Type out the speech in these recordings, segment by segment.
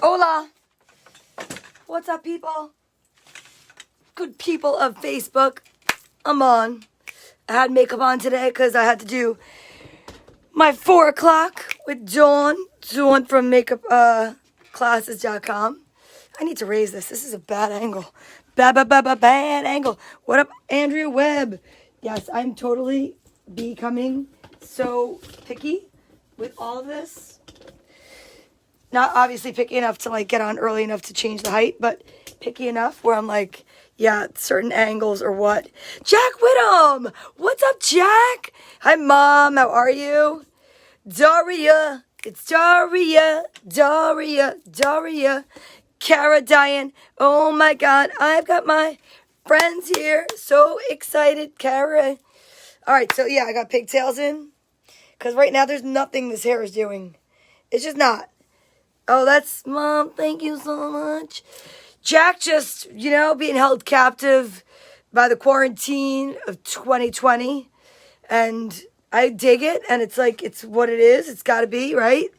Hola! What's up, people? Good people of Facebook. I'm on. I had makeup on today because I had to do my 4 o'clock with Dawn from makeupclasses.com. I need to raise this. This is a bad angle. Bad angle. What up, Andrea Webb? Yes, I'm totally becoming so picky with all of this. Not obviously picky enough to like get on early enough to change the height, but picky enough where I'm like, yeah, certain angles or what. Jack Whittam! What's up, Jack? Hi, Mom. How are you? Daria. It's Daria. Cara, Diane. Oh, my God. I've got my friends here. So excited, Cara. All right, so, yeah, I got pigtails in. Because right now there's nothing this hair is doing. It's just not. Oh, that's, Mom, thank you so much. Jack just, being held captive by the quarantine of 2020. And I dig it. And it's like, it's what it is. It's got to be, right?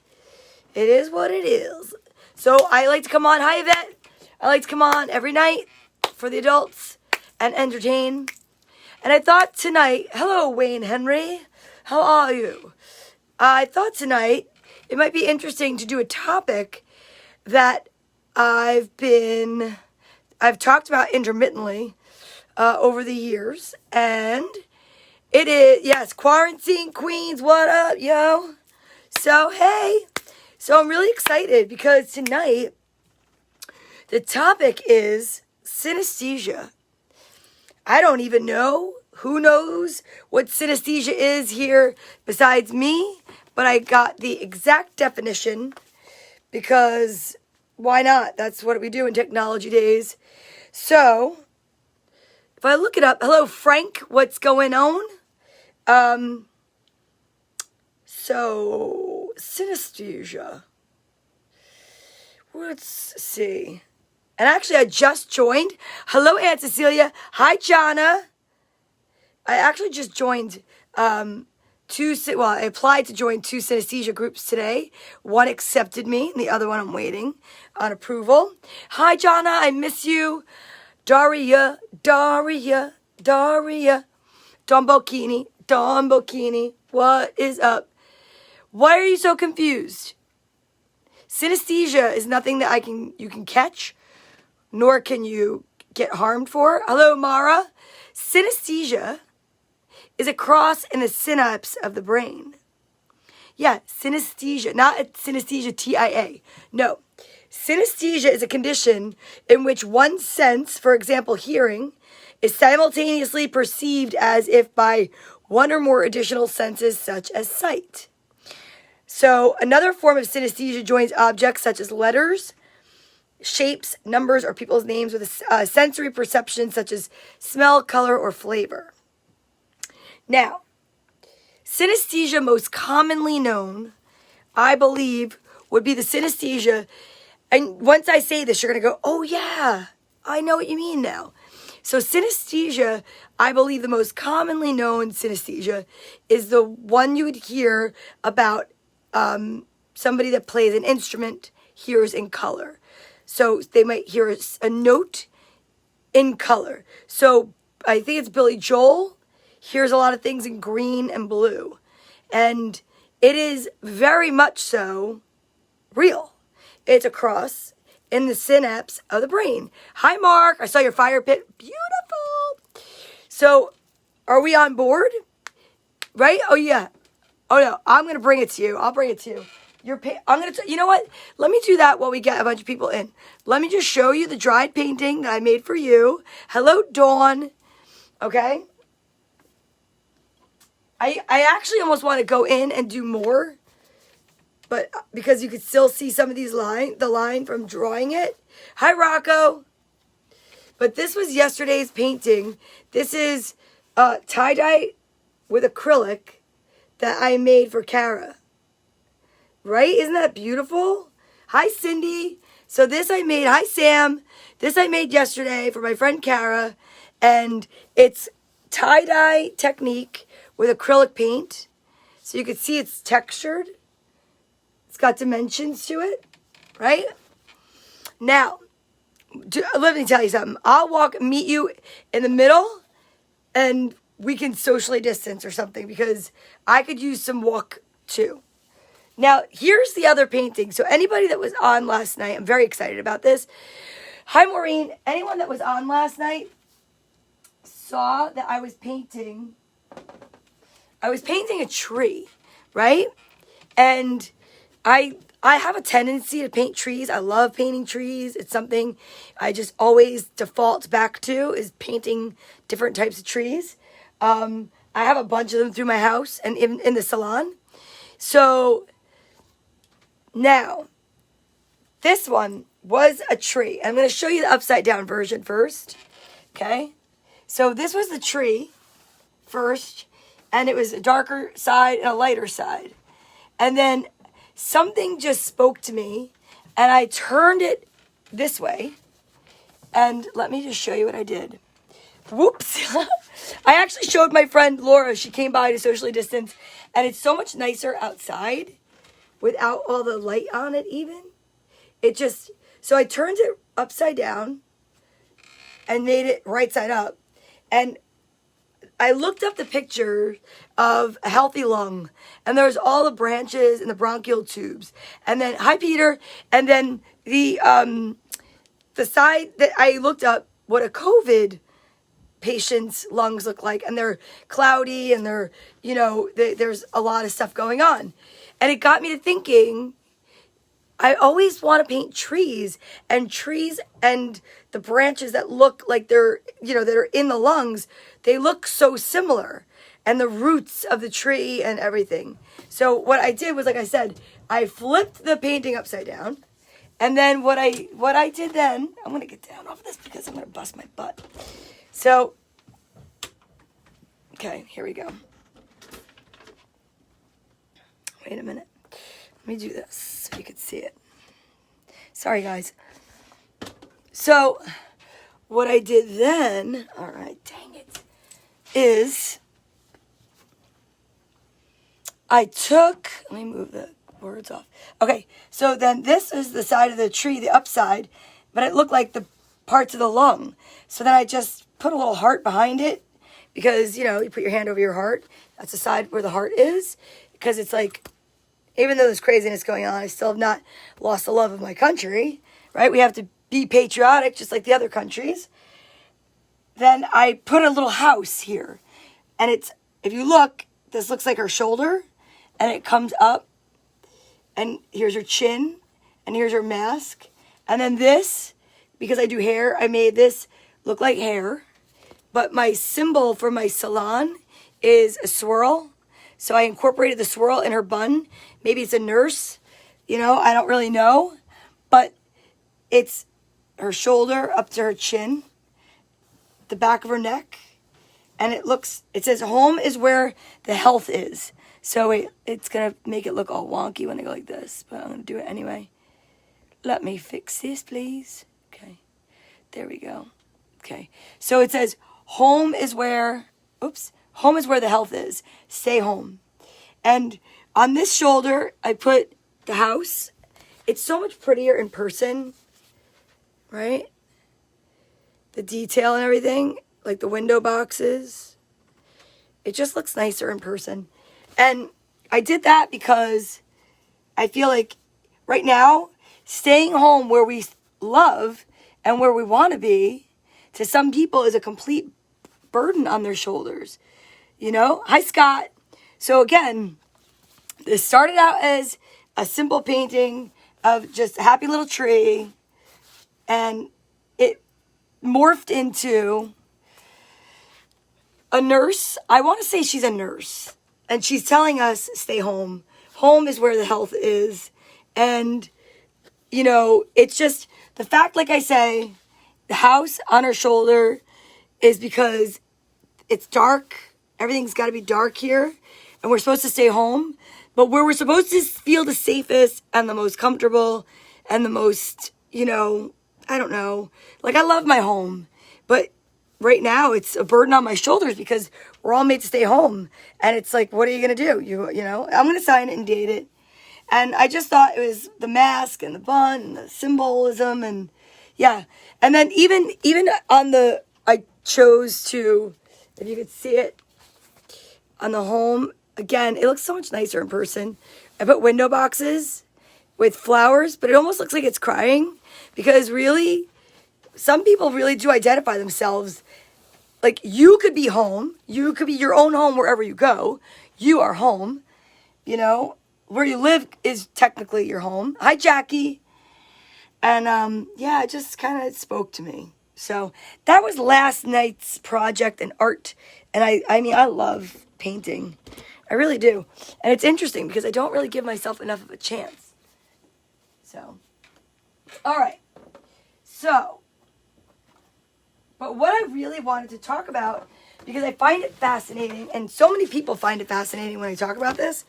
It is what it is. So I like to come on. Hi, Yvette. I like to come on every night for the adults and entertain. And I thought tonight, hello, Wayne Henry. How are you? I thought tonight it might be interesting to do a topic that I've talked about intermittently over the years. And it is, yes, Quarantine Queens, what up, yo? So, hey. So I'm really excited because tonight the topic is synesthesia. I don't even know. Who knows what synesthesia is here besides me? But I got the exact definition because why not? That's what we do in technology days. So if I look it up, hello, Frank, what's going on? So synesthesia. Let's see. And actually, I just joined. Hello, Aunt Cecilia. Hi, Jana. I actually just joined I applied to join 2 synesthesia groups today. One accepted me, and the other one I'm waiting on approval. Hi, Jana, I miss you. Daria. Don Bocchini, what is up? Why are you so confused? Synesthesia is nothing that you can catch, nor can you get harmed for. Hello, Mara. Synesthesia is a cross in the synapse of the brain. Yeah, synesthesia, not synesthesia, TIA. No, synesthesia is a condition in which one sense, for example, hearing, is simultaneously perceived as if by one or more additional senses, such as sight. So another form of synesthesia joins objects such as letters, shapes, numbers, or people's names with a sensory perception such as smell, color, or flavor. Now, synesthesia most commonly known, I believe, would be the synesthesia. And once I say this, you're going to go, oh yeah, I know what you mean now. So synesthesia, I believe the most commonly known synesthesia is the one you would hear about somebody that plays an instrument hears in color. So they might hear a note in color. So I think it's Billy Joel hears a lot of things in green and blue. And it is very much so real. It's a cross in the synapse of the brain. Hi, Mark. I saw your fire pit. Beautiful. So are we on board? Right? Oh, yeah. Oh, no. I'm going to bring it to you. I'll bring it to you. You know what? Let me do that while we get a bunch of people in. Let me just show you the dried painting that I made for you. Hello, Dawn. Okay? I actually almost want to go in and do more, but because you could still see some of the line from drawing it. Hi, Rocco. But this was yesterday's painting. This is tie-dye with acrylic that I made for Cara. Right? Isn't that beautiful? Hi, Cindy. So this I made. Hi, Sam. This I made yesterday for my friend Cara, and it's tie-dye technique with acrylic paint. So you can see it's textured. It's got dimensions to it, right? Now, let me tell you something. I'll meet you in the middle, and we can socially distance or something, because I could use some walk too. Now, here's the other painting. So anybody that was on last night, I'm very excited about this. Hi, Maureen. Anyone that was on last night saw that I was painting a tree, right? And I have a tendency to paint trees. I love painting trees. It's something I just always default back to, is painting different types of trees. I have a bunch of them through my house and in the salon. So now, this one was a tree. I'm going to show you the upside down version first. Okay? So this was the tree first, and it was a darker side and a lighter side. And then something just spoke to me, and I turned it this way. And let me just show you what I did. Whoops. I actually showed my friend Laura. She came by to socially distance, and it's so much nicer outside without all the light on it even. So I turned it upside down and made it right side up. And I looked up the picture of a healthy lung, and there's all the branches and the bronchial tubes. And then, hi Peter. And then the side that I looked up what a COVID patient's lungs look like, and they're cloudy, and they're, there's a lot of stuff going on. And it got me to thinking, I always want to paint trees and the branches that look like they're, that are in the lungs, they look so similar, and the roots of the tree and everything. So what I did was, like I said, I flipped the painting upside down. And then what I did then, I'm going to get down off this because I'm going to bust my butt. So, okay, here we go. Wait a minute. Let me do this so you can see it. Sorry, guys. So, what I did then, all right, dang it, is let me move the words off. Okay, so then this is the side of the tree, the upside, but it looked like the parts of the lung. So then I just put a little heart behind it, because, you put your hand over your heart. That's the side where the heart is, because it's like, even though there's craziness going on, I still have not lost the love of my country, right? We have to be patriotic just like the other countries. Then I put a little house here. And if you look, this looks like her shoulder, and it comes up, and here's her chin, and here's her mask. And then this, because I do hair, I made this look like hair. But my symbol for my salon is a swirl. So I incorporated the swirl in her bun. Maybe it's a nurse, I don't really know. But it's her shoulder up to her chin, the back of her neck. And it says home is where the health is. So it's going to make it look all wonky when I go like this. But I'm going to do it anyway. Let me fix this, please. Okay. There we go. Okay. So it says home is where the health is. Stay home. And on this shoulder, I put the house. It's so much prettier in person, right? The detail and everything, like the window boxes. It just looks nicer in person. And I did that because I feel like right now, staying home where we love and where we want to be, to some people is a complete burden on their shoulders. Hi, Scott. So again, this started out as a simple painting of just a happy little tree, and it morphed into a nurse. I want to say she's a nurse, and she's telling us stay home. Home is where the health is. And, it's just the fact, like I say, the house on her shoulder is because it's dark. Everything's got to be dark here, and we're supposed to stay home. But where we're supposed to feel the safest and the most comfortable and the most, I don't know. Like, I love my home, but right now it's a burden on my shoulders because we're all made to stay home. And it's like, what are you going to do? I'm going to sign it and date it. And I just thought it was the mask and the bun and the symbolism and yeah. And then even on the, I chose to, if you could see it on the home, again, it looks so much nicer in person. I put window boxes with flowers, but it almost looks like it's crying because really, some people really do identify themselves. Like, you could be home. You could be your own home wherever you go. You are home. You know, where you live is technically your home. Hi, Jackie. And, yeah, it just kind of spoke to me. So that was last night's project and art. And I mean, I love painting. I really do. And it's interesting because I don't really give myself enough of a chance. So, all right. So, but what I really wanted to talk about, because I find it fascinating, and so many people find it fascinating when I talk about this,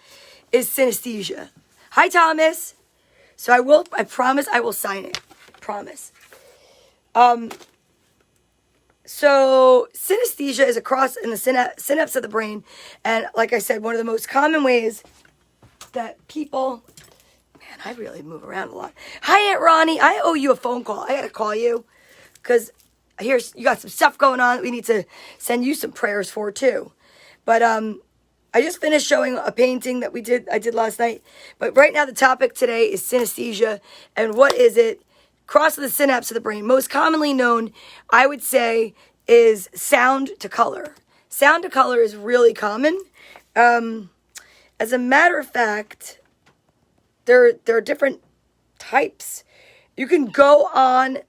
is synesthesia. Hi, Thomas. So I promise I will sign it. Promise. So synesthesia is a cross in the synapse of the brain. And like I said, one of the most common ways that people, man, I really move around a lot. Hi, Aunt Ronnie. I owe you a phone call. I got to call you because you got some stuff going on that we need to send you some prayers for too. But I just finished showing a painting that I did last night. But right now the topic today is synesthesia. And what is it? Cross of the synapse of the brain. Most commonly known, I would say, is sound to color. Sound to color is really common. As a matter of fact, there are different types. You can go on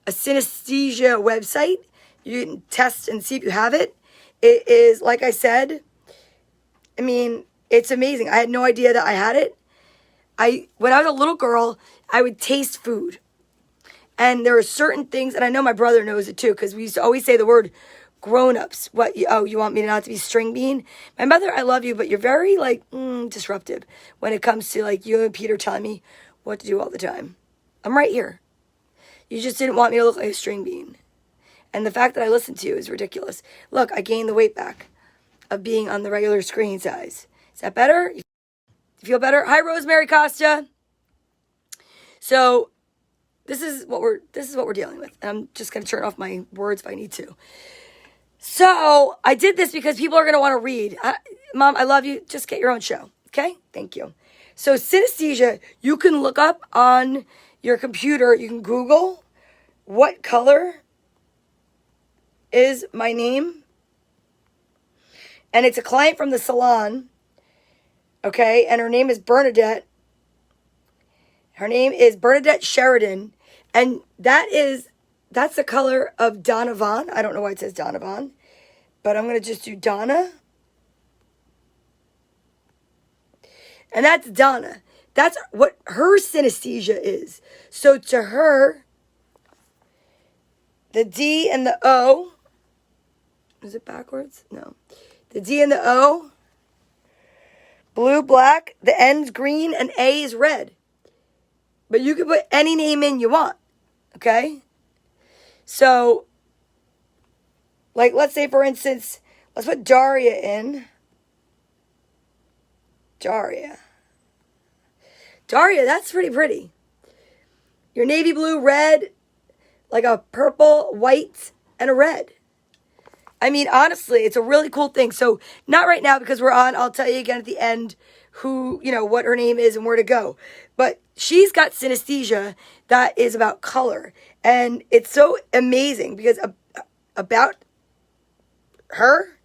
a synesthesia website. You can test and see if you have it. It is, like I said, I mean, it's amazing. I had no idea that I had it. When I was a little girl, I would taste food. And there are certain things, and I know my brother knows it too, because we used to always say the word grown-ups. What, you want me not to be string bean? My mother, I love you, but you're very, disruptive when it comes to, you and Peter telling me what to do all the time. I'm right here. You just didn't want me to look like a string bean. And the fact that I listened to you is ridiculous. Look, I gained the weight back of being on the regular screen size. Is that better? You feel better? Hi, Rosemary Costa. So this is what we're dealing with. And I'm just going to turn off my words if I need to. So I did this because people are going to want to read. Mom, I love you. Just get your own show. Okay? Thank you. So synesthesia, you can look up on your computer. You can Google what color is my name. And it's a client from the salon. Okay? And her name is Bernadette. Her name is Bernadette Sheridan. And that's the color of Donna Vee. I don't know why it says Donna Vee. But I'm going to just do Donna. And that's Donna. That's what her synesthesia is. So to her, the D and the O. Is it backwards? No. The D and the O. Blue, black. The N's green and A is red. But you can put any name in you want. Okay? So, let's say, for instance, let's put Daria in. Daria, that's pretty. Your navy blue, red, like a purple, white, and a red. I mean, honestly, it's a really cool thing. So, not right now because we're on. I'll tell you again at the end what her name is and where to go. But she's got synesthesia that is about color. And it's so amazing because about her.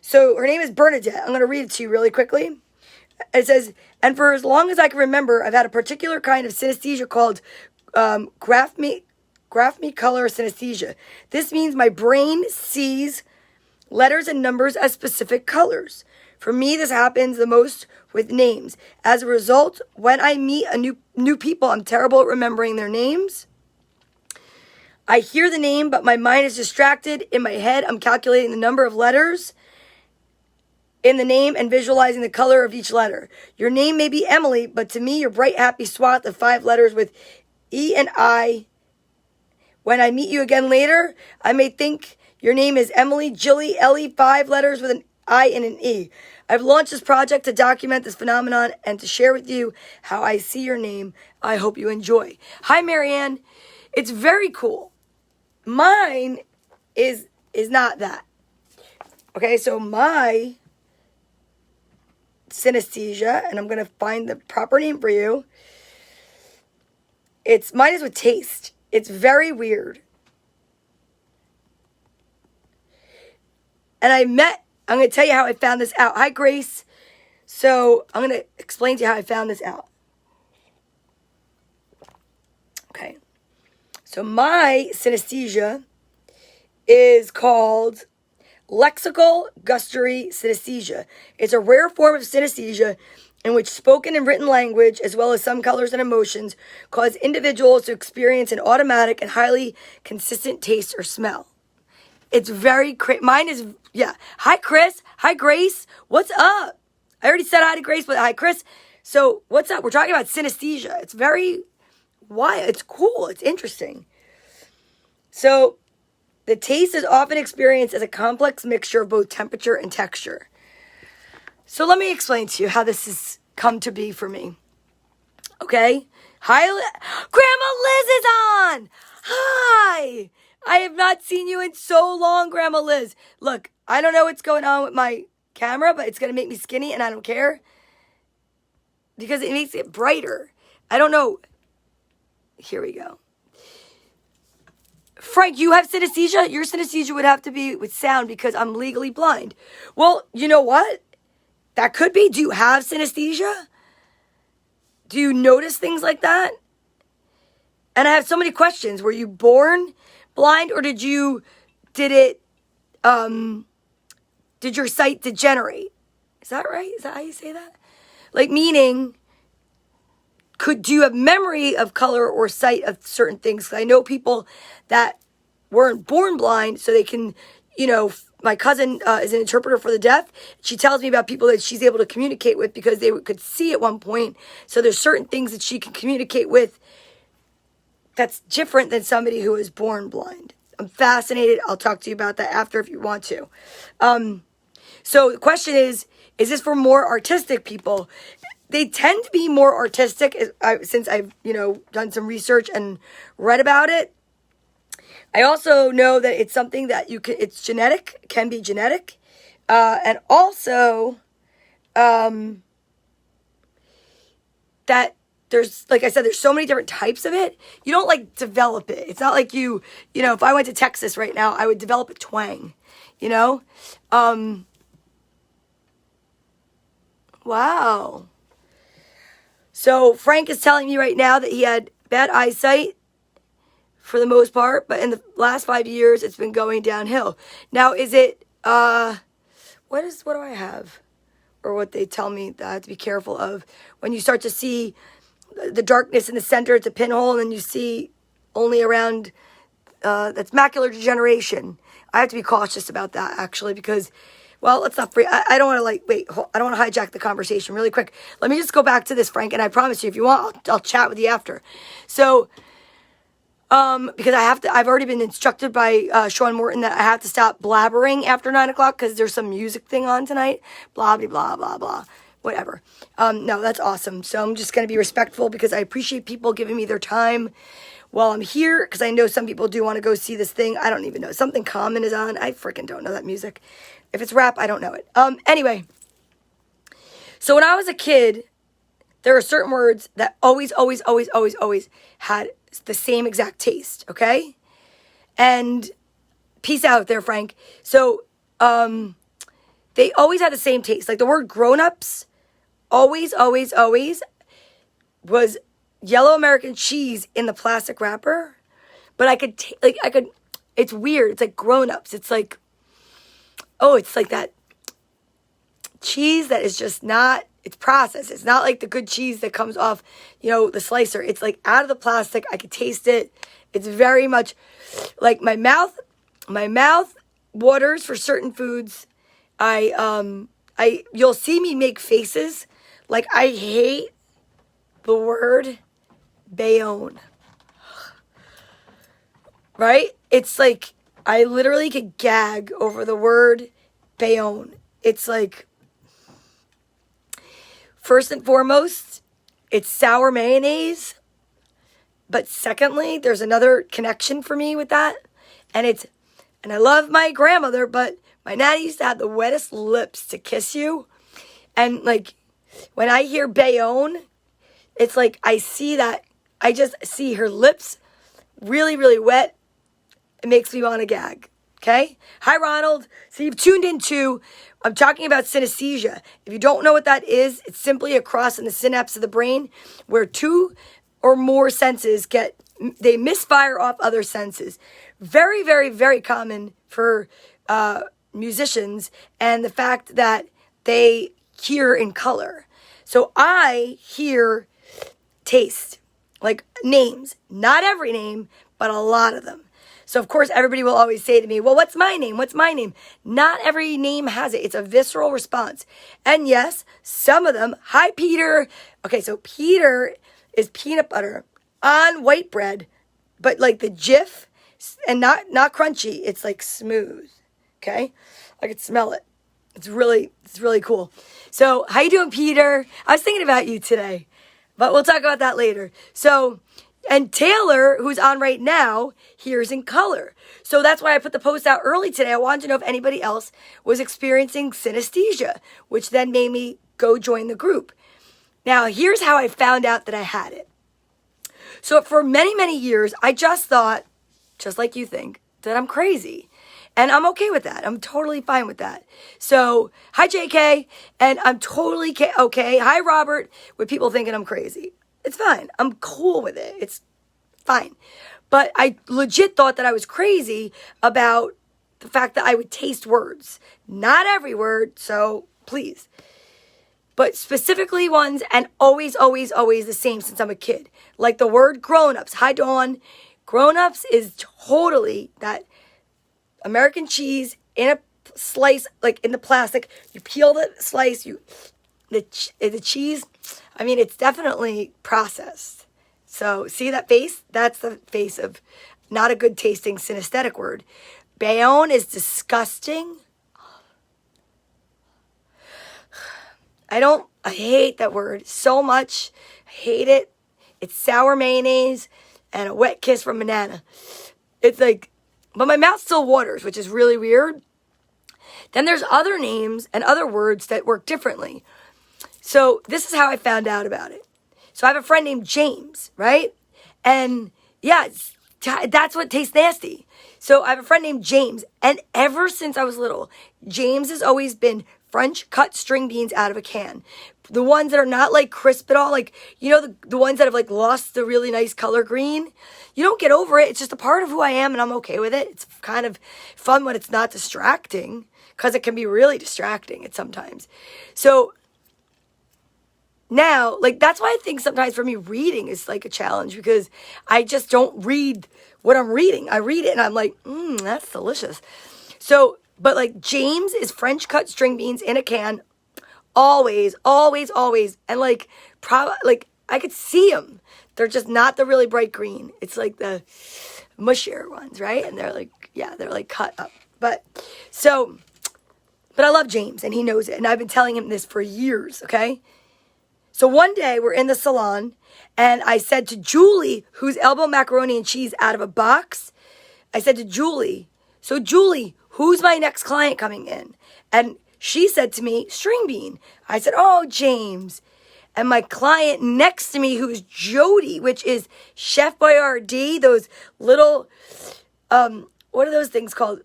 So her name is Bernadette. I'm going to read it to you really quickly. It says, and for as long as I can remember, I've had a particular kind of synesthesia called graph me color synesthesia. This means my brain sees letters and numbers as specific colors. For me, this happens the most with names. As a result, when I meet a new people, I'm terrible at remembering their names. I hear the name, but my mind is distracted. In my head, I'm calculating the number of letters in the name and visualizing the color of each letter. Your name may be Emily, but to me, your bright, happy swath of 5 letters with E and I. When I meet you again later, I may think your name is Emily, Jilly, Ellie, 5 letters with an I and an E. I've launched this project to document this phenomenon and to share with you how I see your name. I hope you enjoy. Hi, Marianne. It's very cool. Mine is not that. Okay, so my synesthesia, and I'm going to find the proper name for you. Mine is with taste. It's very weird. And I'm going to tell you how I found this out. Hi, Grace. So I'm going to explain to you how I found this out. Okay. So my synesthesia is called lexical gustatory synesthesia. It's a rare form of synesthesia in which spoken and written language, as well as some colors and emotions, cause individuals to experience an automatic and highly consistent taste or smell. It's very mine is, yeah. Hi, Chris. Hi, Grace. What's up? I already said hi to Grace, but hi, Chris. So what's up? We're talking about synesthesia. It's very wild. It's cool. It's interesting. So the taste is often experienced as a complex mixture of both temperature and texture. So let me explain to you how this has come to be for me. Okay? Hi, Grandma Liz is on! Hi! I have not seen you in so long, Grandma Liz. Look, I don't know what's going on with my camera, but it's going to make me skinny, and I don't care. Because it makes it brighter. I don't know. Here we go. Frank, you have synesthesia? Your synesthesia would have to be with sound because I'm legally blind. Well, you know what? That could be. Do you have synesthesia? Do you notice things like that? And I have so many questions. Were you born blind, or did your sight degenerate? Is that right? Is that how you say that? Like, meaning, do you have memory of color or sight of certain things? Because I know people that weren't born blind, so they can, my cousin is an interpreter for the deaf. She tells me about people that she's able to communicate with because they could see at one point. So there's certain things that she can communicate with that's different than somebody who is born blind. I'm fascinated. I'll talk to you about that after if you want to. So the question is this for more artistic people? They tend to be more artistic since I've, done some research and read about it. I also know that it's something that it's genetic, can be genetic. And also, that there's, like I said, there's so many different types of it. You don't develop it. It's not like if I went to Texas right now, I would develop a twang, Wow. So Frank is telling me right now that he had bad eyesight for the most part, but in the last 5 years, it's been going downhill. Now, is it, what do I have? Or what they tell me that I have to be careful of. When you start to see the darkness in the center, it's a pinhole, and then you see only around, that's macular degeneration. I have to be cautious about that, actually, because, well, let's not I don't want to, I don't want to hijack the conversation really quick. Let me just go back to this, Frank, and I promise you, if you want, I'll chat with you after. So, because I've already been instructed by Sean Morton that I have to stop blabbering after 9 o'clock because there's some music thing on tonight. Blah, blah, blah, blah, blah. Whatever. No, that's awesome. So I'm just going to be respectful because I appreciate people giving me their time while I'm here, because I know some people do want to go see this thing. I don't even know. Something Common is on. I freaking don't know that music. If it's rap, I don't know it. Anyway. So when I was a kid, there are certain words that always had the same exact taste, okay? And peace out there, Frank. So, they always had the same taste. Like the word grown-ups always was yellow American cheese in the plastic wrapper. But it's weird. It's like grown-ups. It's like, it's like that cheese that is just not, it's processed. It's not like the good cheese that comes off, the slicer. It's like out of the plastic. I could taste it. It's very much like my mouth waters for certain foods. You'll see me make faces. Like I hate the word Bayonne. Right? It's like I literally could gag over the word Bayonne. it's like, first and foremost, it's sour mayonnaise. But secondly, there's another connection for me with that. And I love my grandmother, but my nanny used to have the wettest lips to kiss you. And like, when I hear Bayonne, it's like I just see her lips really, really wet. It makes me want to gag. Okay? Hi, Ronald. So you've tuned into, I'm talking about synesthesia. If you don't know what that is, it's simply a cross in the synapse of the brain where two or more senses they misfire off other senses. Very, very, very common for musicians, and the fact that they hear in color. So I hear taste, like names. Not every name, but a lot of them. So, of course, everybody will always say to me, well, what's my name? What's my name? Not every name has it. It's a visceral response. And yes, some of them, hi, Peter. Okay, so Peter is peanut butter on white bread, but like the Jif, and not crunchy. It's like smooth, okay? I could smell it. It's really cool. So, how you doing, Peter? I was thinking about you today, but we'll talk about that later. So, and Taylor, who's on right now, hears in color. So that's why I put the post out early today. I wanted to know if anybody else was experiencing synesthesia, which then made me go join the group. Now, here's how I found out that I had it. So for many, many years, I just thought, just like you think, that I'm crazy. And I'm okay with that. I'm totally fine with that. So, hi, JK. And I'm totally okay. Hi, Robert, with people thinking I'm crazy. It's fine. I'm cool with it. It's fine. But I legit thought that I was crazy about the fact that I would taste words. Not every word, so please. But specifically ones, and always, always, always the same since I'm a kid. Like the word grown-ups. Hi, Dawn. Grown-ups is totally that American cheese in a slice, like in the plastic. You peel the slice, the cheese, I mean, it's definitely processed. So, see that face? That's the face of not a good tasting synesthetic word. Bayonne is disgusting. I hate that word so much. I hate it. It's sour mayonnaise and a wet kiss from banana. It's like, but my mouth still waters, which is really weird. Then there's other names and other words that work differently. So this is how I found out about it. So I have a friend named James, right? And yeah, that's what tastes nasty. So I have a friend named James. And ever since I was little, James has always been French cut string beans out of a can. The ones that are not like crisp at all. Like, you know, the ones that have like lost the really nice color green. You don't get over it. It's just a part of who I am and I'm okay with it. It's kind of fun when it's not distracting. Because it can be really distracting at sometimes. So now, like, that's why I think sometimes for me reading is like a challenge because I just don't read what I'm reading. I read it and I'm like, that's delicious. So, but like James is French cut string beans in a can. Always, always, always. And like, like I could see them. They're just not the really bright green. It's like the mushier ones, right? And they're like, yeah, they're like cut up. But I love James and he knows it. And I've been telling him this for years, okay? So one day we're in the salon and I said to Julie, who's elbow macaroni and cheese out of a box, I said to Julie, so Julie, who's my next client coming in? And she said to me, string bean. I said, oh, James. And my client next to me, who's Jody, which is Chef Boyardee, those little, what are those things called?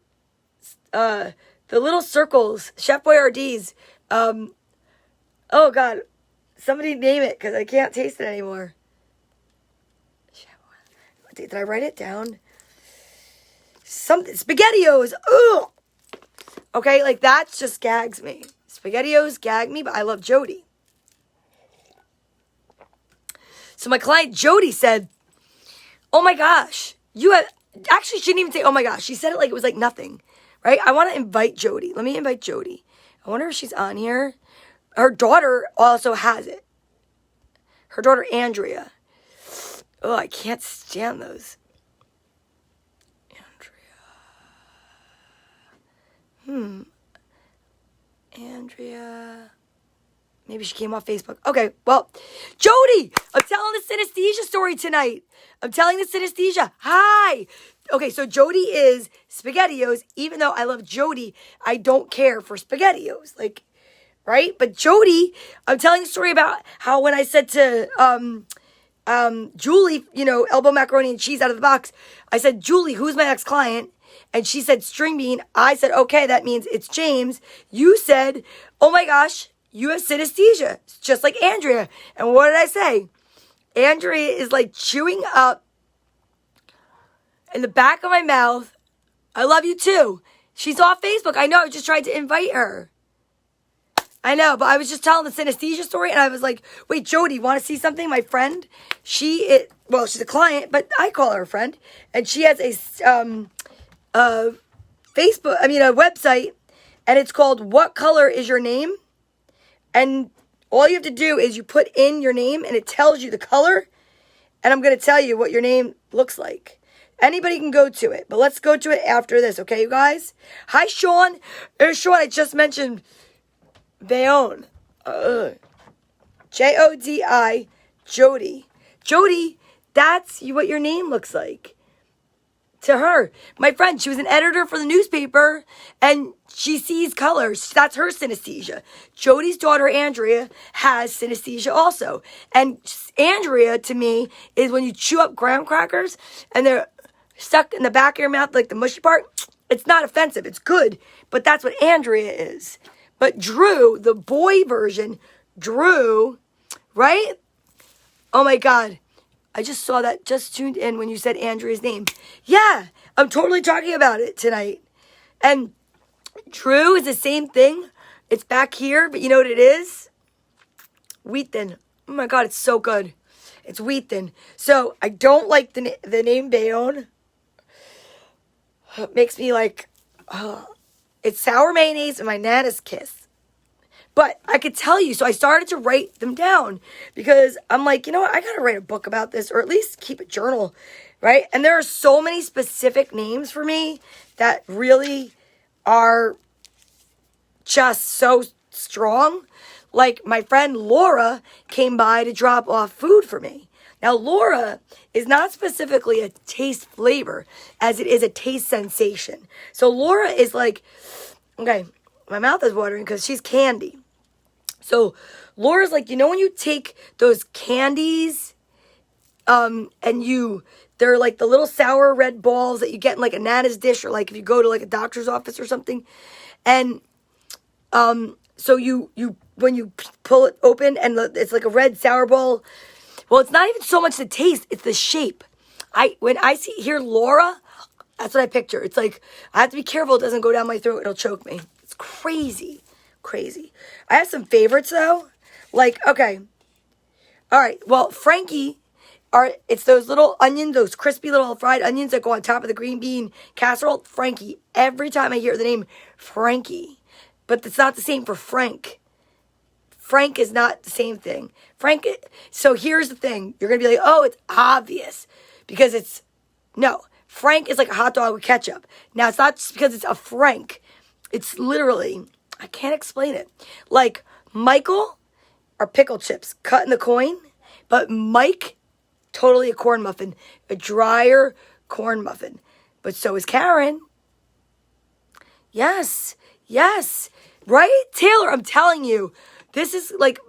The little circles, Chef Boyardee's, oh God, somebody name it because I can't taste it anymore. Did I write it down? Something, SpaghettiOs, ugh! Okay, like that just gags me. SpaghettiOs gag me, but I love Jody. So my client Jody said, oh my gosh, you have, actually she didn't even say, oh my gosh, she said it like it was like nothing. Right? I want to invite Jody. Let me invite Jody. I wonder if she's on here. Her daughter also has it. Her daughter, Andrea. Oh, I can't stand those. Andrea. Andrea. Maybe she came off Facebook. Okay, well, Jody, I'm telling the synesthesia story tonight. I'm telling the synesthesia. Hi. Okay, so Jody is SpaghettiOs. Even though I love Jody, I don't care for SpaghettiOs. Like, right? But Jody, I'm telling a story about how when I said to Julie, elbow macaroni and cheese out of the box, I said, Julie, who's my next client? And she said, string bean. I said, okay, that means it's James. You said, oh my gosh, you have synesthesia. It's just like Andrea. And what did I say? Andrea is like chewing up in the back of my mouth. I love you too. She's off Facebook. I know. I just tried to invite her. I know, but I was just telling the synesthesia story, and I was like, wait, Jody, want to see something? My friend, she's a client, but I call her a friend, and she has a website, and it's called What Color Is Your Name? And all you have to do is you put in your name, and it tells you the color, and I'm going to tell you what your name looks like. Anybody can go to it, but let's go to it after this, okay, you guys? Hi, Sean. Sean, I just mentioned Bayonne. Jodi. Jody. Jody, that's what your name looks like. To her. My friend, she was an editor for the newspaper, and she sees colors. That's her synesthesia. Jody's daughter, Andrea, has synesthesia also. And Andrea, to me, is when you chew up graham crackers, and they're stuck in the back of your mouth, like the mushy part. It's not offensive. It's good. But that's what Andrea is. But Drew, the boy version, Drew, right? Oh my God. I just saw that, just tuned in when you said Andrea's name. Yeah, I'm totally talking about it tonight. And Drew is the same thing. It's back here, but you know what it is? Wheat thin. Oh my God, it's so good. It's wheat thin. So I don't like the name Bayonne. It makes me like, it's sour mayonnaise and my Nana's kiss. But I could tell you, so I started to write them down because I'm like, you know what? I got to write a book about this, or at least keep a journal, right? And there are so many specific names for me that really are just so strong. Like my friend Laura came by to drop off food for me. Now, Laura is not specifically a taste flavor as it is a taste sensation. So Laura is like, okay, my mouth is watering because she's candy. So Laura's like, when you take those candies and they're like the little sour red balls that you get in like a Nana's dish, or like if you go to like a doctor's office or something. And so when you pull it open and it's like a red sour ball. Well, it's not even so much the taste, it's the shape. When I hear Laura, that's what I picture. It's like, I have to be careful it doesn't go down my throat, it'll choke me. It's crazy. I have some favorites though. Like, okay. All right, well, Frankie, it's those little onions, those crispy little fried onions that go on top of the green bean casserole. Frankie, every time I hear the name Frankie. But it's not the same for Frank. Frank is not the same thing. So here's the thing. You're going to be like, oh, it's obvious. Because no. Frank is like a hot dog with ketchup. Now, it's not just because it's a Frank. It's literally, I can't explain it. Like, Michael are pickle chips, cut in the coin. But Mike, totally a corn muffin. A drier corn muffin. But so is Karen. Yes. Right? Taylor, I'm telling you. This is like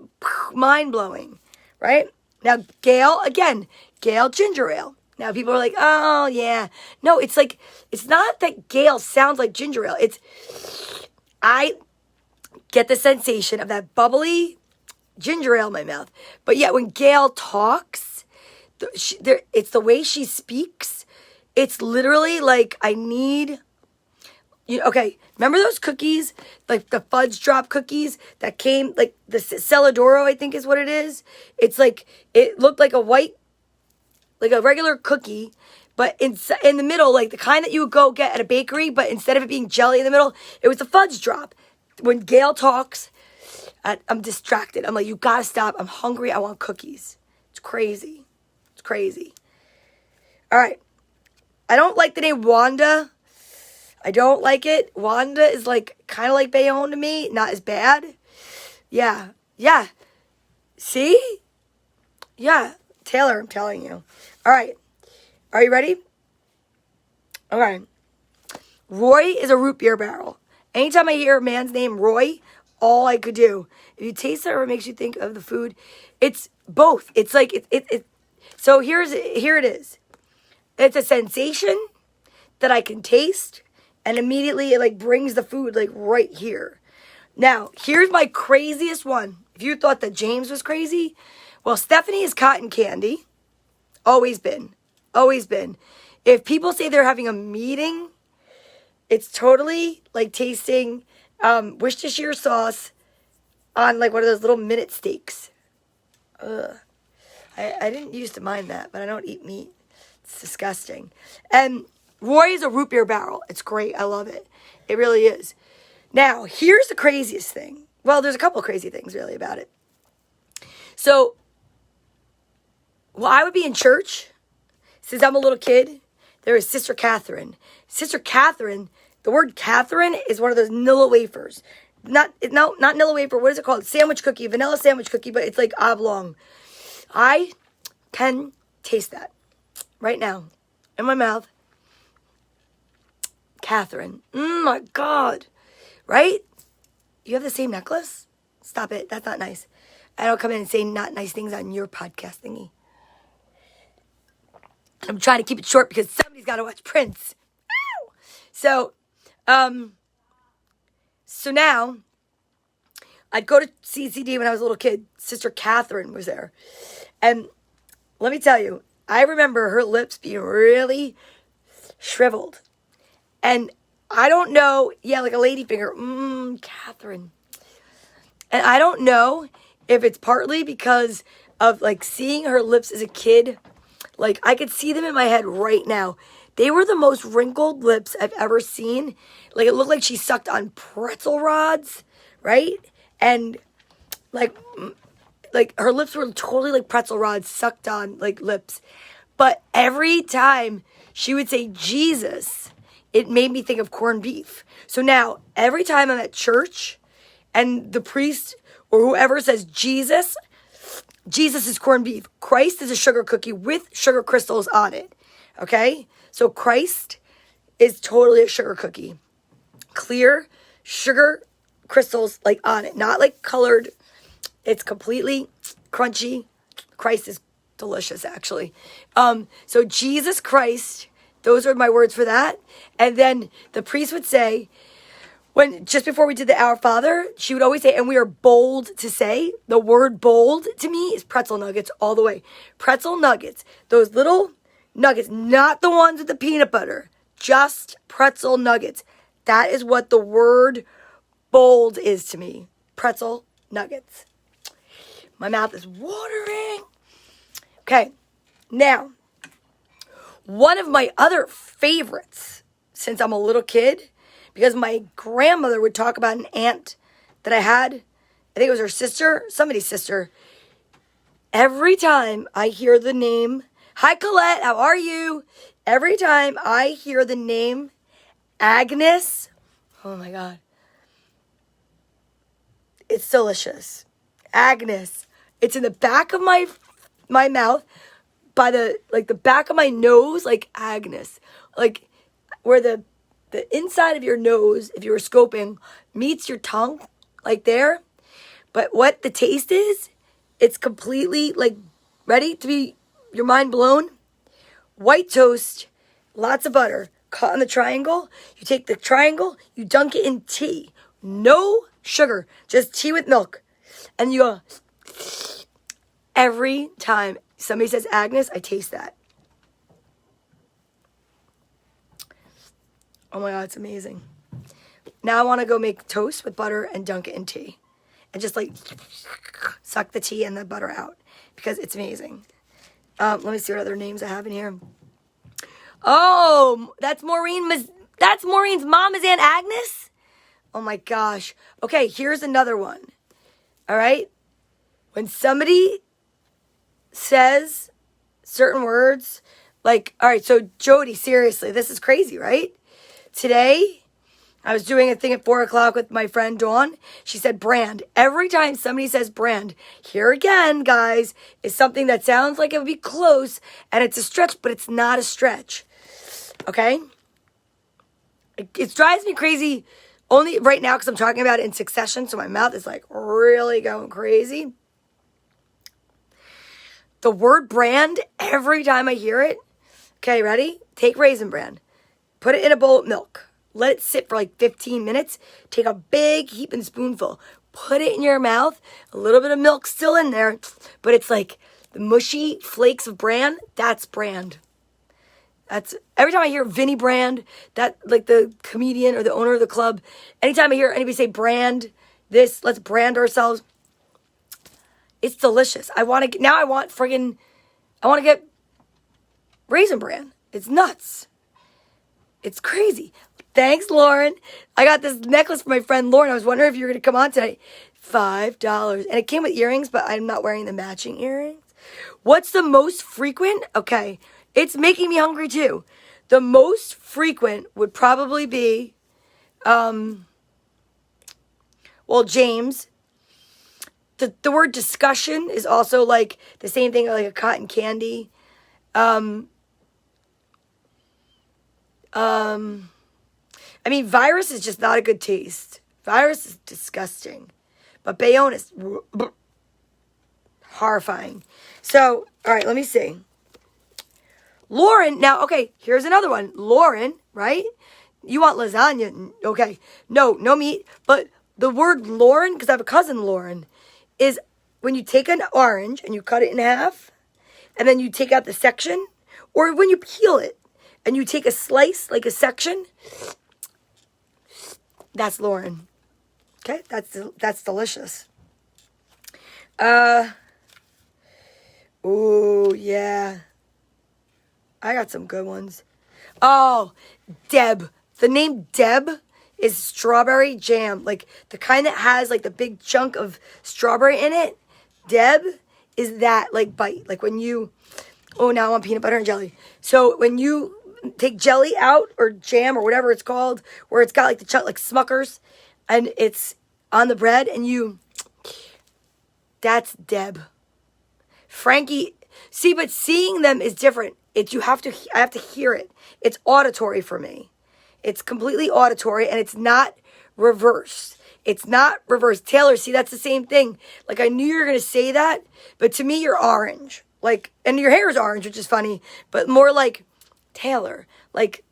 mind-blowing, right? Now, Gail ginger ale. Now, people are like, oh, yeah. No, it's like, it's not that Gail sounds like ginger ale. I get the sensation of that bubbly ginger ale in my mouth. But yet, when Gail talks, it's the way she speaks. It's literally like, I need... okay, remember those cookies, like the fudge drop cookies that came, like the Celadoro, I think is what it is. It's like, it looked like like a regular cookie, but in the middle, like the kind that you would go get at a bakery, but instead of it being jelly in the middle, it was a fudge drop. When Gail talks, I'm distracted. I'm like, you gotta stop. I'm hungry. I want cookies. It's crazy. All right. I don't like the name Wanda. I don't like it. Wanda is like kind of like Bayonne to me. Not as bad. Yeah. Yeah. See? Yeah. Taylor, I'm telling you. All right. Are you ready? Okay. Roy is a root beer barrel. Anytime I hear a man's name, Roy, all I could do, if you taste it or it makes you think of the food, it's both. It's like, so here it is. It's a sensation that I can taste, and immediately it like brings the food like right here. Now, here's my craziest one. If you thought that James was crazy, well, Stephanie is cotton candy. Always been. Always been. If people say they're having a meeting, it's totally like tasting Worcestershire sauce on like one of those little minute steaks. Ugh. I didn't used to mind that, but I don't eat meat. It's disgusting. And Roy is a root beer barrel. It's great. I love it. It really is. Now, here's the craziest thing. Well, there's a couple crazy things really about it. So, I would be in church. Since I'm a little kid, there is Sister Catherine. Sister Catherine, the word Catherine is one of those Nilla wafers. Not Nilla wafer. What is it called? Sandwich cookie, vanilla sandwich cookie, but it's like oblong. I can taste that right now in my mouth. Catherine. My God. Right? You have the same necklace? Stop it. That's not nice. I don't come in and say not nice things on your podcast thingy. I'm trying to keep it short because somebody's got to watch Prince. Ow! So now, I'd go to CCD when I was a little kid. Sister Catherine was there. And let me tell you, I remember her lips being really shriveled. And I don't know, like a lady finger. Catherine. And I don't know if it's partly because of like seeing her lips as a kid. Like I could see them in my head right now. They were the most wrinkled lips I've ever seen. Like it looked like she sucked on pretzel rods, right? And like her lips were totally like pretzel rods sucked on like lips. But every time she would say Jesus, it made me think of corned beef. So now every time I'm at church and the priest or whoever says Jesus is corned beef. Christ is a sugar cookie with sugar crystals on it. Okay? So Christ is totally a sugar cookie. Clear sugar crystals like on it. Not like colored. It's completely crunchy. Christ is delicious actually. So Jesus Christ, those are my words for that. And then the priest would say, just before we did the Our Father, she would always say, and we are bold to say, the word bold to me is pretzel nuggets all the way. Pretzel nuggets, those little nuggets, not the ones with the peanut butter, just pretzel nuggets. That is what the word bold is to me. Pretzel nuggets. My mouth is watering. Okay, now, one of my other favorites since I'm a little kid, because my grandmother would talk about an aunt that I had. I think it was her sister, somebody's sister. Every time I hear the name, hi Colette, how are you? Every time I hear the name Agnes, oh my God. It's delicious. Agnes. It's in the back of my mouth, by the back of my nose, like Agnes. Like where the inside of your nose, if you were scoping, meets your tongue, like there. But what the taste is, it's completely, like, ready to be your mind blown. White toast, lots of butter, cut on the triangle. You take the triangle, you dunk it in tea. No sugar, just tea with milk. And you go, every time somebody says Agnes, I taste that. Oh my God, it's amazing. Now I want to go make toast with butter and dunk it in tea. And just like suck the tea and the butter out. Because it's amazing. Let me see what other names I have in here. Oh, that's Maureen. That's Maureen's mom is Aunt Agnes? Oh my gosh. Okay, here's another one. All right? When somebody says certain words, like, all right, so Jody, seriously, this is crazy, right? today I was doing a thing at 4 o'clock with my friend Dawn. She said brand. Every time somebody says brand, here again, guys, is something that sounds like it would be close, and it's a stretch, but it's not a stretch. Okay? It drives me crazy only right now because I'm talking about it in succession, so my mouth is like really going crazy. The word brand, every time I hear it, okay, ready? Take Raisin Bran. Put it in a bowl of milk. Let it sit for like 15 minutes. Take a big heaping spoonful. Put it in your mouth. A little bit of milk still in there. But it's like the mushy flakes of bran. That's brand. That's every time I hear Vinny Brand, that like the comedian or the owner of the club, anytime I hear anybody say brand this, let's brand ourselves. It's delicious. I want to get Raisin Bran. It's nuts. It's crazy. Thanks, Lauren. I got this necklace for my friend Lauren. I was wondering if you were going to come on tonight. $5. And it came with earrings, but I'm not wearing the matching earrings. What's the most frequent? Okay. It's making me hungry too. The most frequent would probably be, James. The word discussion is also like the same thing, like a cotton candy. Virus is just not a good taste. Virus is disgusting. But Bayonne is horrifying. So, all right, let me see. Lauren, now, okay, here's another one. Lauren, right? You want lasagna. Okay. No meat. But the word Lauren, because I have a cousin Lauren, is when you take an orange and you cut it in half, and then you take out the section, or when you peel it and you take a slice, like a section, that's Lauren. Okay, that's delicious. Ooh, yeah. I got some good ones. Oh, Deb. The name Deb is strawberry jam, like the kind that has like the big chunk of strawberry in it. Deb is that like bite, like when you, now I want peanut butter and jelly. So when you take jelly out or jam or whatever it's called, where it's got like the like Smuckers, and it's on the bread, and that's Deb. Frankie, see, but seeing them is different. I have to hear it. It's auditory for me. It's completely auditory, and it's not reversed. It's not reversed. Taylor, see, that's the same thing. Like, I knew you were going to say that, but to me, you're orange. Like, and your hair is orange, which is funny, but more like Taylor. Like,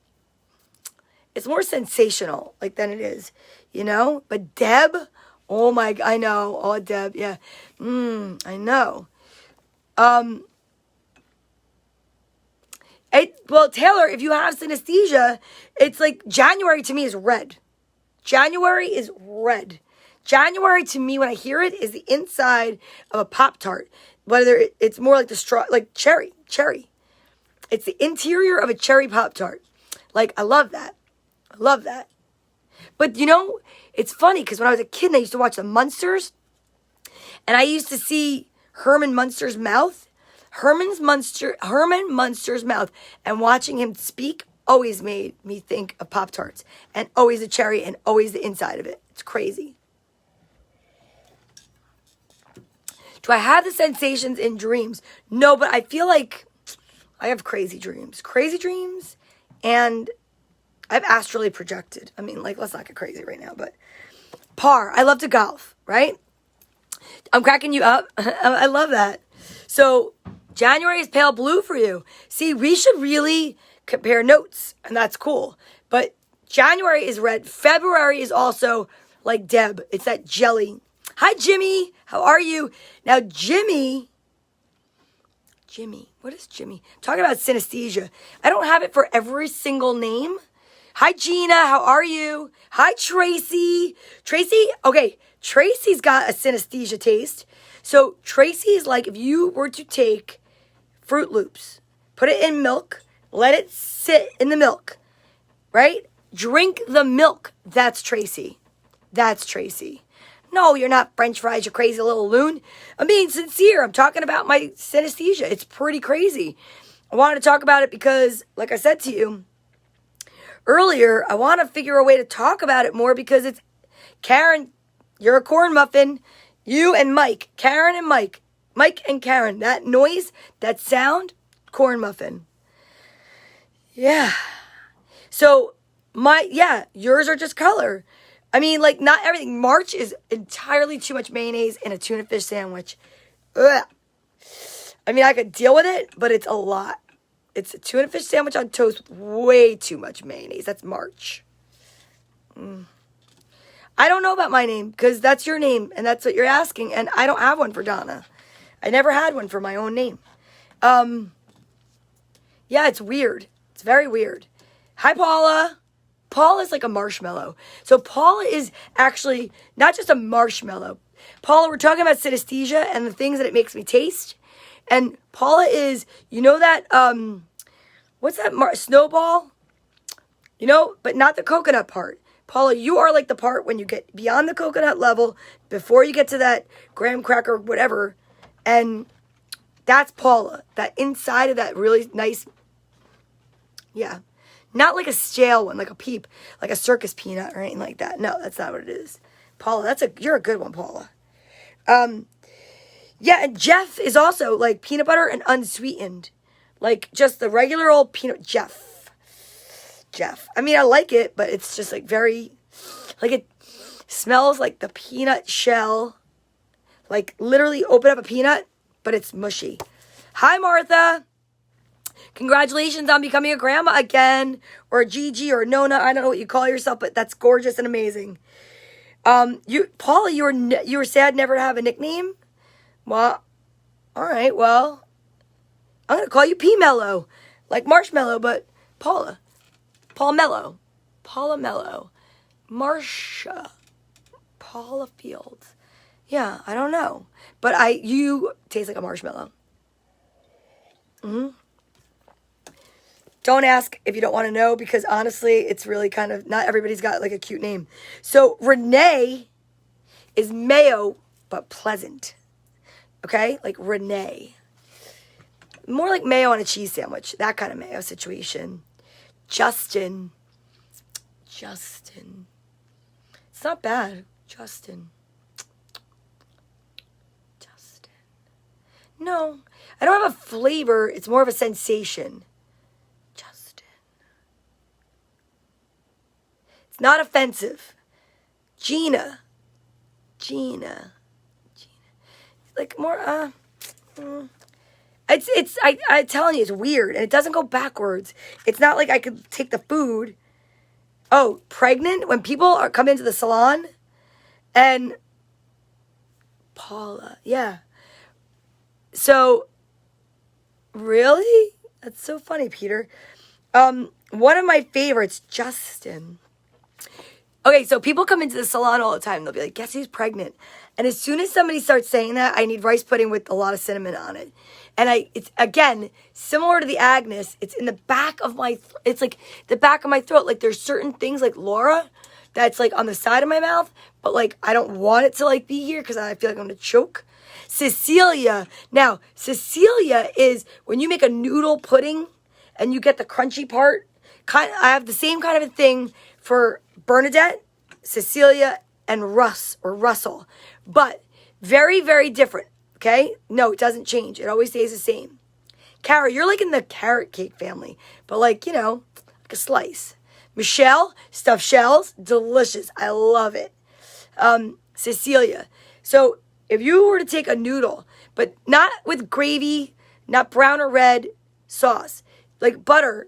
it's more sensational, like, than it is, you know? But Deb, oh my, I know. Oh, Deb, yeah. I know. Taylor, if you have synesthesia, it's like January to me is red. January is red. January to me, when I hear it, is the inside of a Pop-Tart. Whether it's more like the straw, like cherry. It's the interior of a cherry Pop-Tart. Like, I love that. But, you know, it's funny because when I was a kid, I used to watch the Munsters. And I used to see Herman Munster's mouth. Herman Munster's mouth, and watching him speak always made me think of Pop-Tarts, and always the cherry, and always the inside of it. It's crazy. Do I have the sensations in dreams? No, but I feel like I have crazy dreams, and I've astrally projected. I mean, like, let's not get crazy right now, but I love to golf, right? I'm cracking you up. I love that. So January is pale blue for you. See, we should really compare notes, and that's cool. But January is red. February is also like Deb. It's that jelly. Hi, Jimmy. How are you? Now, Jimmy, what is Jimmy? I'm talking about synesthesia. I don't have it for every single name. Hi, Gina. How are you? Hi, Tracy. Okay, Tracy's got a synesthesia taste. So Tracy is like if you were to take Fruit Loops, put it in milk, let it sit in the milk, right? Drink the milk. That's Tracy. No, you're not French fries, you crazy little loon. I'm being sincere. I'm talking about my synesthesia. It's pretty crazy. I wanted to talk about it because, like I said to you earlier, I want to figure a way to talk about it more because it's Karen, you're a corn muffin. You and Mike, Karen and Mike, Mike and Karen, that noise, that sound, corn muffin. Yeah. So yours are just color. I mean, like, not everything. March is entirely too much mayonnaise in a tuna fish sandwich. Ugh. I mean, I could deal with it, but it's a lot. It's a tuna fish sandwich on toast with way too much mayonnaise. That's March. I don't know about my name because that's your name and that's what you're asking. And I don't have one for Donna. I never had one for my own name. Yeah, it's weird. It's very weird. Hi, Paula. Paula is like a marshmallow. So Paula is actually not just a marshmallow. Paula, we're talking about synesthesia and the things that it makes me taste. And Paula is, you know that, what's that, snowball? You know, but not the coconut part. Paula, you are like the part when you get beyond the coconut level, before you get to that graham cracker, whatever. And that's Paula. That inside of that really nice, yeah. Not like a stale one, like a peep, like a circus peanut or anything like that. No, that's not what it is. Paula, you're a good one, Paula. Yeah, and Jeff is also like peanut butter and unsweetened. Like just the regular old peanut, Jeff. I mean, I like it, but it's just like very, like it smells like the peanut shell. Like literally open up a peanut, but it's mushy. Hi, Martha. Congratulations on becoming a grandma again, or a Gigi, or a Nona. I don't know what you call yourself, but that's gorgeous and amazing. Paula, you were sad never to have a nickname? Well, all right, well, I'm going to call you P-Mellow, like Marshmallow, but Paula Mellow, Marsha, Paula Fields. Yeah, I don't know, but you taste like a marshmallow. Don't ask if you don't want to know, because honestly, it's really kind of, not everybody's got like a cute name. So Renee is mayo, but pleasant. Okay? Like Renee. More like mayo on a cheese sandwich. That kind of mayo situation. Justin. It's not bad. Justin. No. I don't have a flavor. It's more of a sensation. Not offensive. Gina. Like more, I'm telling you, it's weird. And it doesn't go backwards. It's not like I could take the food. Oh, pregnant? When people come into the salon and Paula, yeah. So, really? That's so funny, Peter. One of my favorites, Justin. Okay, so people come into the salon all the time. They'll be like, guess who's pregnant? And as soon as somebody starts saying that, I need rice pudding with a lot of cinnamon on it. And it's, again, similar to the Agnes, it's in the back of my, it's like the back of my throat. Like there's certain things like Laura that's like on the side of my mouth, but like I don't want it to like be here because I feel like I'm going to choke. Cecilia. Now, Cecilia is when you make a noodle pudding and you get the crunchy part. I have the same kind of a thing for Bernadette, Cecilia, and Russell. But very, very different, okay? No, it doesn't change. It always stays the same. Cara, you're like in the carrot cake family, but like, you know, like a slice. Michelle, stuffed shells, delicious. I love it. Cecilia. So if you were to take a noodle, but not with gravy, not brown or red sauce, like butter,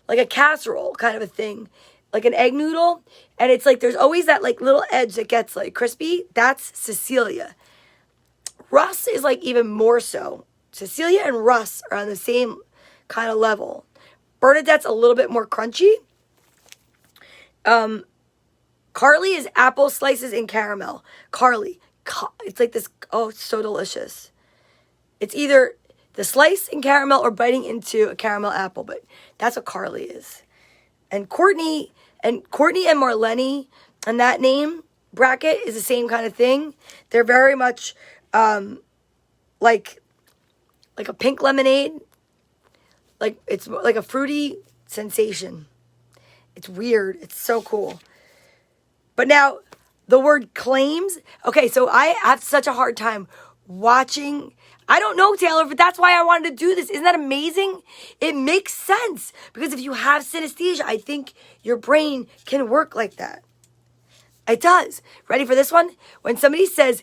like a casserole kind of a thing, like an egg noodle, and it's like there's always that like little edge that gets like crispy. That's Cecilia. Russ is like even more so. Cecilia and Russ are on the same kind of level. Bernadette's a little bit more crunchy. Carly is apple slices in caramel. Carly, it's like this. Oh, it's so delicious. It's either the slice in caramel or biting into a caramel apple, but that's what Carly is. And Courtney and Marlene and that name bracket is the same kind of thing. They're very much like a pink lemonade. Like it's like a fruity sensation. It's weird. It's so cool. But now, the word claims. Okay, so I have such a hard time watching. I don't know, Taylor, but that's why I wanted to do this. Isn't that amazing? It makes sense. Because if you have synesthesia, I think your brain can work like that. It does. Ready for this one? When somebody says,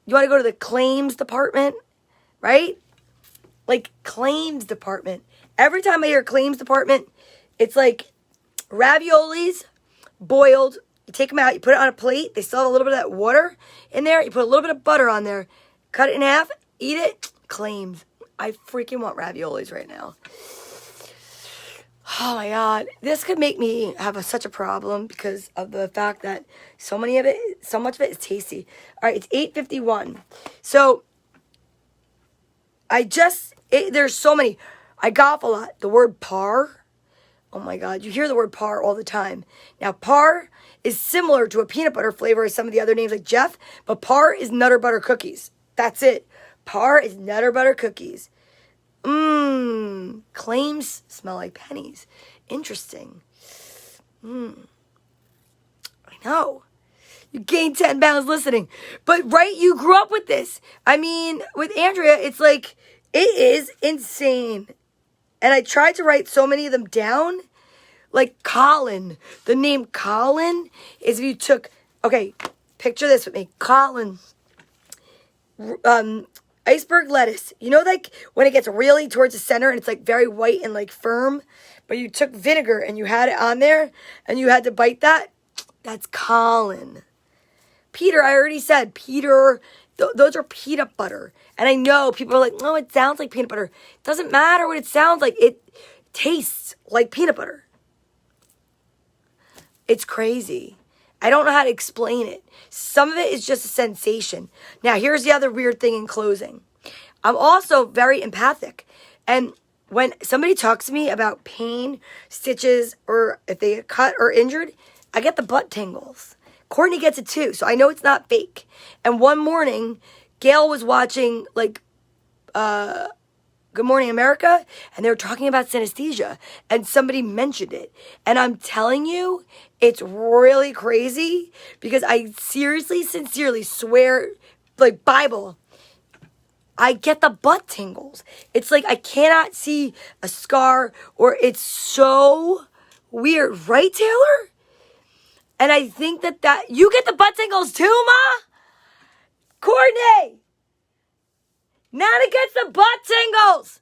you want to go to the claims department, right? Like, claims department. Every time I hear claims department, it's like raviolis boiled. You take them out, you put it on a plate. They still have a little bit of that water in there. You put a little bit of butter on there. Cut it in half, eat it. Claims. I freaking want raviolis right now. Oh my God. This could make me have such a problem because of the fact that so much of it is tasty. All right, it's 8:51. So, there's so many. I golf a lot. The word par. Oh my God. You hear the word par all the time. Now, par is similar to a peanut butter flavor as some of the other names like Jeff, but par is Nutter Butter cookies. That's it. Par is Nutter Butter cookies. Claims smell like pennies. Interesting. I know. You gained 10 pounds listening. But, right, you grew up with this. I mean, with Andrea, it's like, it is insane. And I tried to write so many of them down. Like Colin. The name Colin is if you took, okay, picture this with me. Colin. Iceberg lettuce. You know, like when it gets really towards the center and it's like very white and like firm, but you took vinegar and you had it on there and you had to bite that? That's Colin. Peter, I already said, Peter, those are peanut butter. And I know people are like, no, it sounds like peanut butter. It doesn't matter what it sounds like. It tastes like peanut butter. It's crazy. I don't know how to explain it. Some of it is just a sensation. Now, here's the other weird thing in closing. I'm also very empathic. And when somebody talks to me about pain, stitches, or if they get cut or injured, I get the butt tingles. Courtney gets it too, so I know it's not fake. And one morning, Gail was watching, like, Good Morning America, and they were talking about synesthesia, and somebody mentioned it. And I'm telling you, it's really crazy, because I seriously, sincerely swear, like Bible, I get the butt tingles. It's like I cannot see a scar, or it's so weird. Right, Taylor? And I think that you get the butt tingles too, Ma? Courtney! Nana gets the butt tingles!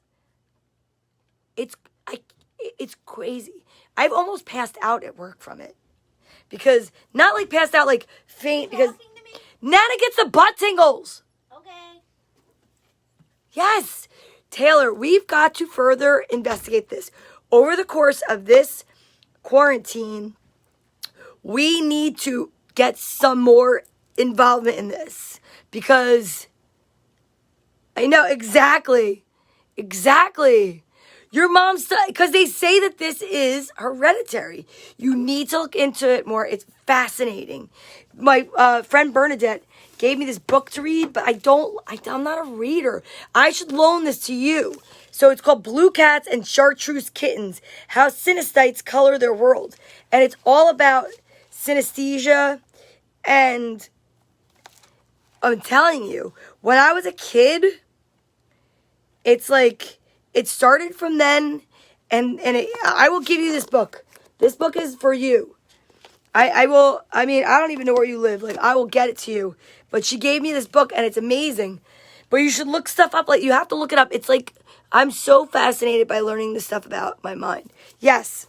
It's crazy. I've almost passed out at work from it. Because, not like passed out, like faint, because Nana gets the butt tingles! Okay. Yes! Taylor, we've got to further investigate this. Over the course of this quarantine, we need to get some more involvement in this. Because I know, exactly. Your mom's, because they say that this is hereditary. You need to look into it more. It's fascinating. My friend Bernadette gave me this book to read, but I'm not a reader. I should loan this to you. So it's called Blue Cats and Chartreuse Kittens, How Synesthetes Color Their World. And it's all about synesthesia, and I'm telling you, when I was a kid, it's like, it started from then, and I will give you this book. This book is for you. I don't even know where you live. Like, I will get it to you. But she gave me this book, and it's amazing. But you should look stuff up. Like, you have to look it up. It's like, I'm so fascinated by learning this stuff about my mind. Yes.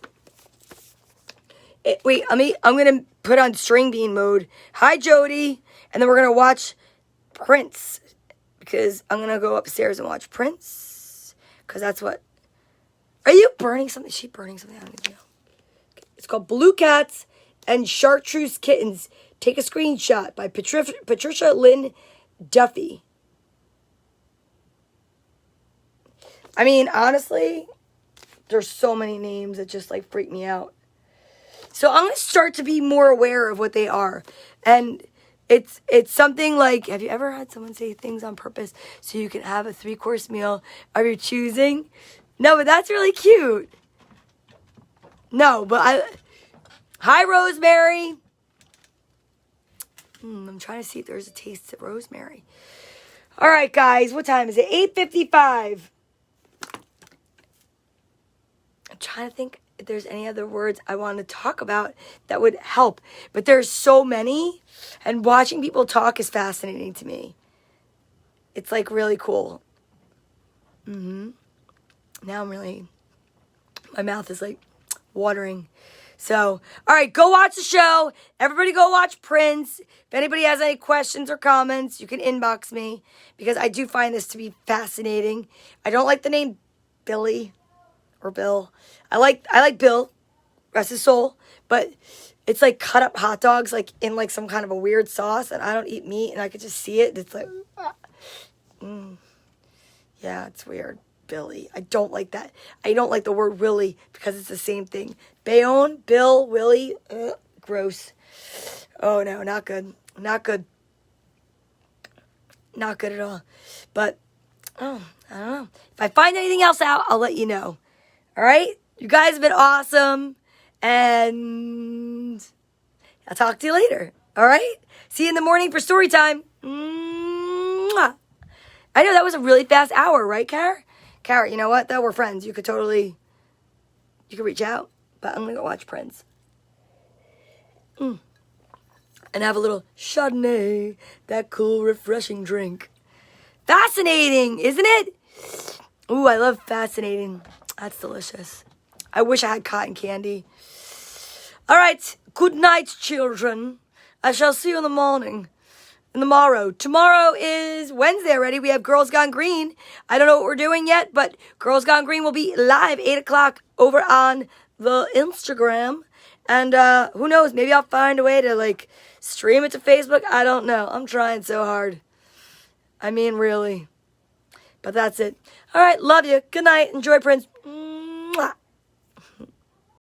I'm going to put on string bean mode. Hi, Jody. And then we're going to watch Prince. Because I'm going to go upstairs and watch Prince. Because that's what... Are you burning something? Is she burning something? I don't even know. It's called Blue Cats and Chartreuse Kittens. Take a screenshot by Patricia Lynn Duffy. I mean, honestly, there's so many names that just, like, freak me out. So I'm going to start to be more aware of what they are. And it's something like, have you ever had someone say things on purpose so you can have a 3-course meal of your choosing? No, but that's really cute. No, but Hi, Rosemary. I'm trying to see if there's a taste of rosemary. All right, guys. What time is it? 8:55. I'm trying to think if there's any other words I want to talk about that would help. But there's so many. And watching people talk is fascinating to me. It's like really cool. Now my mouth is like watering. So, all right, go watch the show. Everybody go watch Prince. If anybody has any questions or comments, you can inbox me because I do find this to be fascinating. I don't like the name Billy or Bill. I like Bill, rest his soul, but it's like cut up hot dogs like in like some kind of a weird sauce, and I don't eat meat, and I could just see it. It's like, yeah, it's weird. Billy. I don't like that. I don't like the word Willie because it's the same thing. Bayonne, Bill, Willie, gross. Oh no, not good. Not good. Not good at all. But, I don't know. If I find anything else out, I'll let you know. All right? You guys have been awesome. And I'll talk to you later. All right? See you in the morning for story time. Mwah. I know that was a really fast hour, right, Kara? Kara, you know what, though? We're friends. You could reach out. But I'm going to go watch Prince. And have a little Chardonnay. That cool, refreshing drink. Fascinating, isn't it? Ooh, I love fascinating. That's delicious. I wish I had cotton candy. All right. Good night, children. I shall see you in the morning. Tomorrow is Wednesday already. We have Girls Gone Green. I don't know what we're doing yet, but Girls Gone Green will be live 8 o'clock over on the Instagram. And who knows? Maybe I'll find a way to like stream it to Facebook. I don't know. I'm trying so hard. I mean, really. But that's it. All right. Love you. Good night. Enjoy Prince.